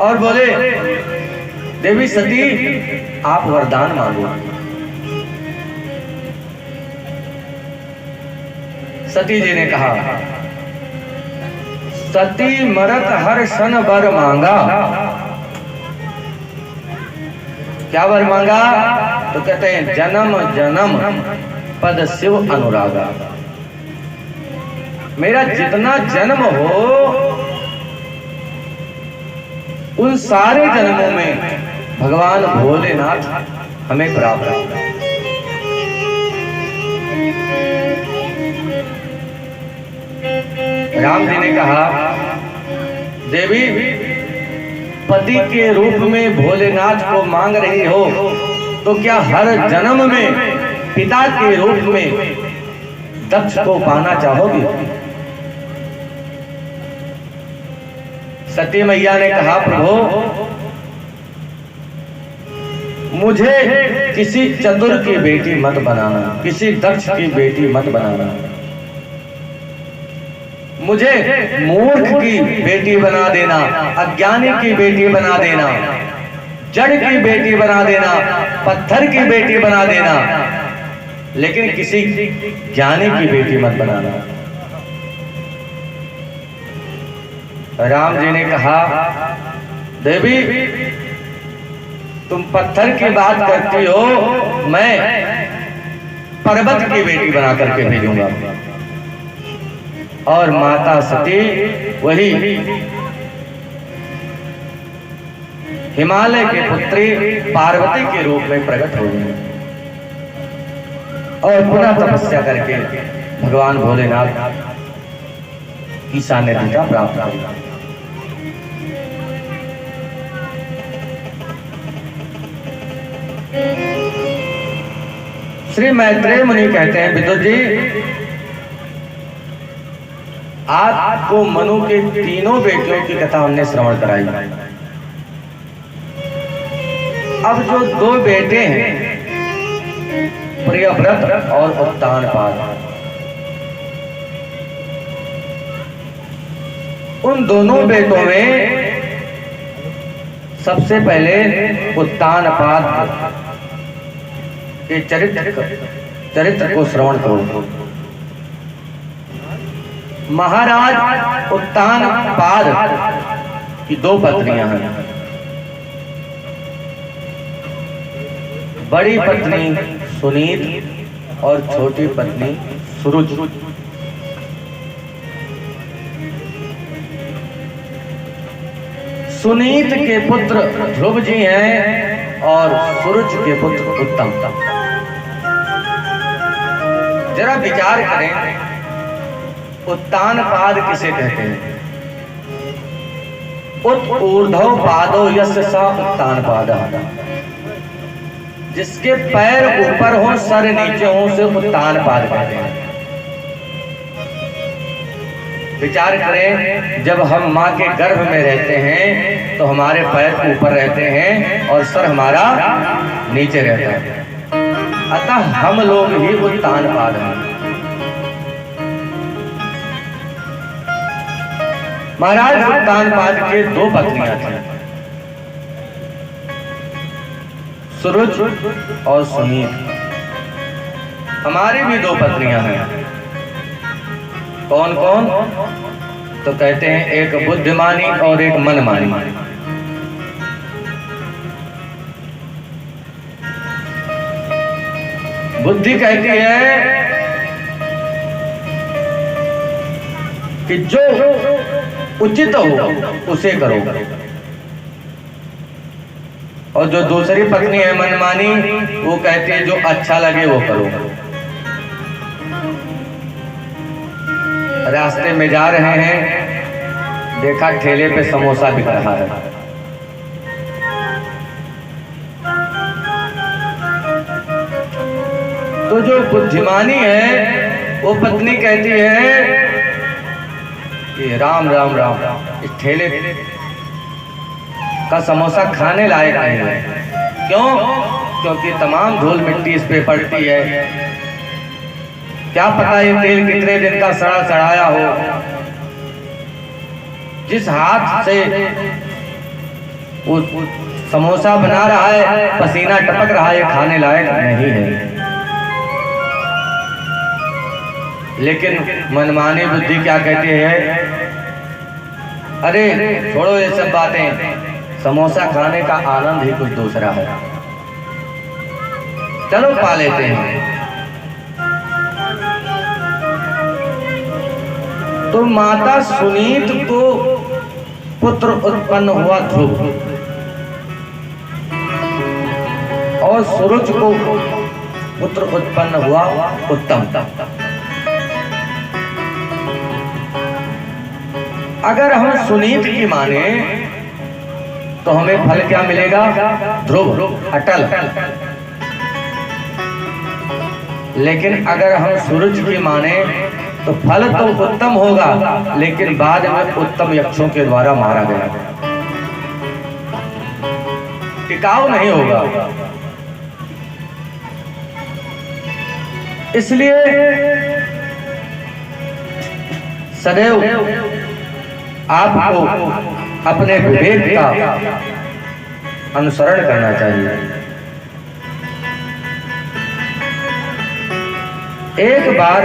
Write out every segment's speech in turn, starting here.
और बोले, देवी सती आप वरदान मांगो। सती जी ने कहा, सती मरत हर सन वर मांगा। क्या वर मांगा? तो कहते हैं जन्म जन्म पद शिव अनुरागा। मेरा जितना जन्म हो उन सारे जन्मों में भगवान भोलेनाथ हमें प्राप्त हो। राम जी ने कहा, देवी पति के रूप में भोलेनाथ को मांग रही हो तो क्या हर जन्म में पिता के रूप में दक्ष को पाना चाहोगी? सती मैया ने कहा, प्रभु मुझे किसी चतुर की बेटी मत बनाना, किसी दक्ष की बेटी मत बनाना। मुझे मूर्ख की बेटी बना देना, अज्ञानी की बेटी बना देना, जड़ की बेटी बना देना, पत्थर की बेटी बना देना, लेकिन किसी ज्ञानी की बेटी मत बनाना। राम जी ने कहा, देवी तुम पत्थर की बात करती हो, मैं पर्वत की बेटी बना करके भेजूंगा। और माता सती वही हिमालय के पुत्री पार्वती के रूप में प्रकट हो गई और पुनः तपस्या करके भगवान भोलेनाथ की सानिध्यता प्राप्त करी। श्री मैत्रेय मुनि कहते हैं, विदुर जी आपको मनु के तीनों बेटियों की कथा हमने श्रवण कराई। अब जो दो बेटे हैं, प्रियव्रत और उत्तानपाद, उन दोनों बेटों में सबसे पहले उत्तानपाद के चरित्र को श्रवण करो। महाराज उत्तानपाद की दो पत्नियां हैं। बड़ी पत्नी सुनीत और छोटी पत्नी सुरुच। सुनीत के पुत्र ध्रुव जी हैं और सुरुच के पुत्र उत्तम। जरा विचार करें, उत्तानपाद किसे कहते हैं? ऊर्ध्व पादो यस्य स उत्तानपादः। जिसके पैर ऊपर हो सर नीचे हो उसे उत्तानपाद कहते हैं। विचार करें, जब हम माँ के गर्भ में रहते हैं तो हमारे पैर ऊपर रहते हैं और सर हमारा नीचे रहता है, अतः हम लोग ही उत्तानपाद हैं। महाराज उत्तानपाद के दो पत्नियां थी, सुरुच और सुनीत। हमारी भी दो पत्नियां हैं। कौन कौन? तो कहते हैं एक बुद्धिमानी और एक मनमानी। बुद्धि कहती है कि जो उचित हो उसे करो, और जो दूसरी पत्नी है मनमानी, वो कहती है जो अच्छा लगे वो करो। रास्ते में जा रहे हैं, देखा ठेले पे समोसा बिक रहा है। तो जो बुद्धिमानी है वो पत्नी कहती है कि राम राम राम, इस ठेले का समोसा खाने लायक नहीं है। क्यों? क्योंकि तमाम धूल मिट्टी इस पे पड़ती है। क्या पता ये तेल कितने दिन का सड़ा सड़ाया हो। जिस हाथ से वो समोसा बना रहा है, पसीना टपक रहा है, खाने लायक नहीं है। लेकिन मनमानी बुद्धि क्या कहती है, अरे छोड़ो ये सब बातें, समोसा खाने का आनंद ही कुछ दूसरा है, चलो पा लेते हैं। तो माता सुनीत को पुत्र उत्पन्न हुआ ध्रुव, और सूरज को पुत्र उत्पन्न हुआ उत्तम। अगर हम सुनीत की माने तो हमें फल क्या मिलेगा, ध्रुव अटल। लेकिन अगर हम सूरज की माने तो फल तो उत्तम होगा, लेकिन बाद में उत्तम यक्षों के द्वारा मारा गया, टिकाऊ नहीं होगा। इसलिए सदैव आपको अपने विवेक का अनुसरण करना चाहिए। एक बार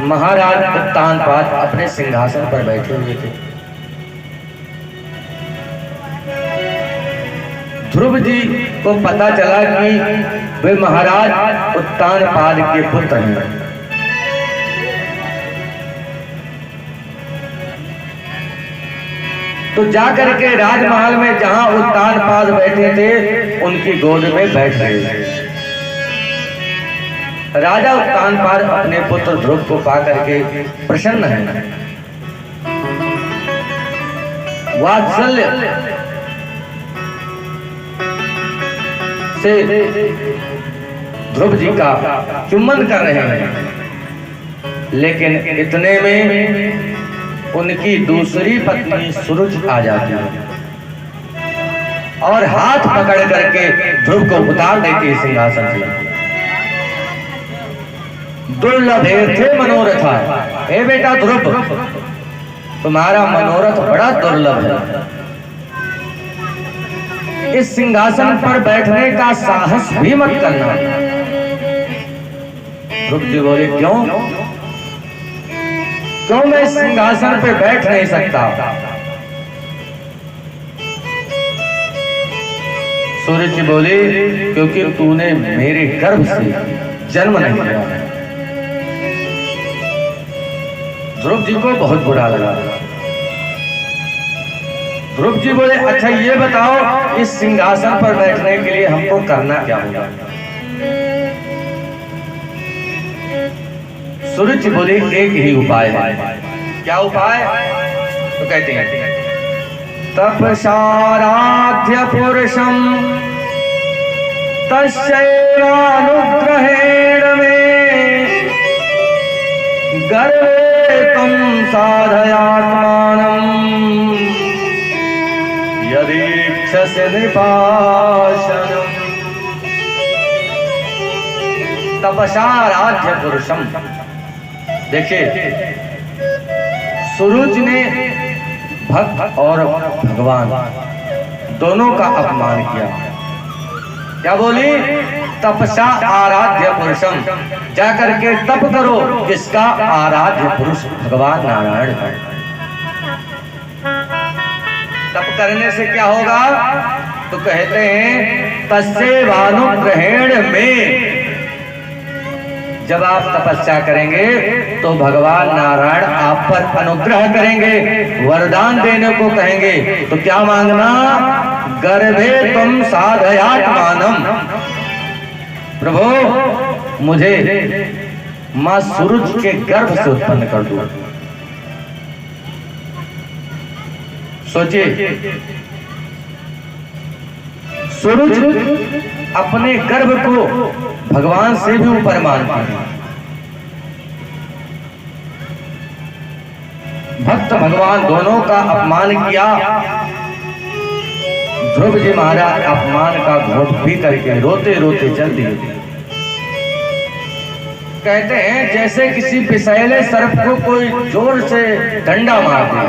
महाराज उत्तानपाद अपने सिंहासन पर बैठे हुए थे। ध्रुव जी को पता चला कि वे महाराज उत्तानपाद के पुत्र हैं। तो जाकर के राजमहल में जहां उत्तानपाद बैठे थे उनकी गोद में बैठ गए। राजा उत्तानपाद अपने पुत्र ध्रुव को पाकर के प्रसन्न है, वात्सल्य से ध्रुव जी का चुम्बन कर रहे हैं। लेकिन इतने में उनकी दूसरी पत्नी सूरज आ जाती है और हाथ पकड़ करके ध्रुव को उतार देती है सिंहासन से। दुर्लभ थे मनोरथा, हे बेटा ध्रुव, तुम्हारा मनोरथ बड़ा दुर्लभ है। इस सिंहासन पर बैठने का साहस भी मत करना। ध्रुव जी बोले, क्यों मैं इस सिंहासन पे बैठ नहीं सकता? सूर्य जी बोले, क्योंकि तूने मेरे गर्भ से जन्म नहीं लिया। ध्रुव जी को बहुत बुरा लगा। ध्रुव जी बोले, अच्छा ये बताओ, इस सिंहासन पर बैठने के लिए हमको करना क्या होगा? सूरज जी बोले, एक ही उपाय है। क्या उपाय? तो कहते हैं, तपसाराध्य पुरुषम तस्यैवानुग्रहेण में गर्वे तम साधयात्मानं यदीक्षसे निपाशनम्। तपसाराध्य पुरुषम, देखिए सूरज ने भक्त और भगवान दोनों का अपमान किया। क्या बोली? तपसा आराध्य पुरुषम, जाकर के तप करो, किसका? आराध्य पुरुष भगवान नारायण का। तप करने से क्या होगा? तो कहते हैं, तस्यैवानुग्रहेण में, जब आप तपस्या करेंगे तो भगवान नारायण आप पर अनुग्रह करेंगे, वरदान देने को कहेंगे। तो क्या मांगना? गर्भे तुम साधयात्मानम, प्रभु मुझे मां सूरज के गर्भ से उत्पन्न कर दो। सोचिए, सूरज अपने गर्भ को भगवान से भी ऊपर मानता है। भक्त भगवान दोनों का अपमान किया। ध्रुव जी महाराज अपमान का घोट पी करके रोते रोते चल दिए। कहते हैं, जैसे किसी विषैले सर्प को कोई जोर से डंडा मार दे,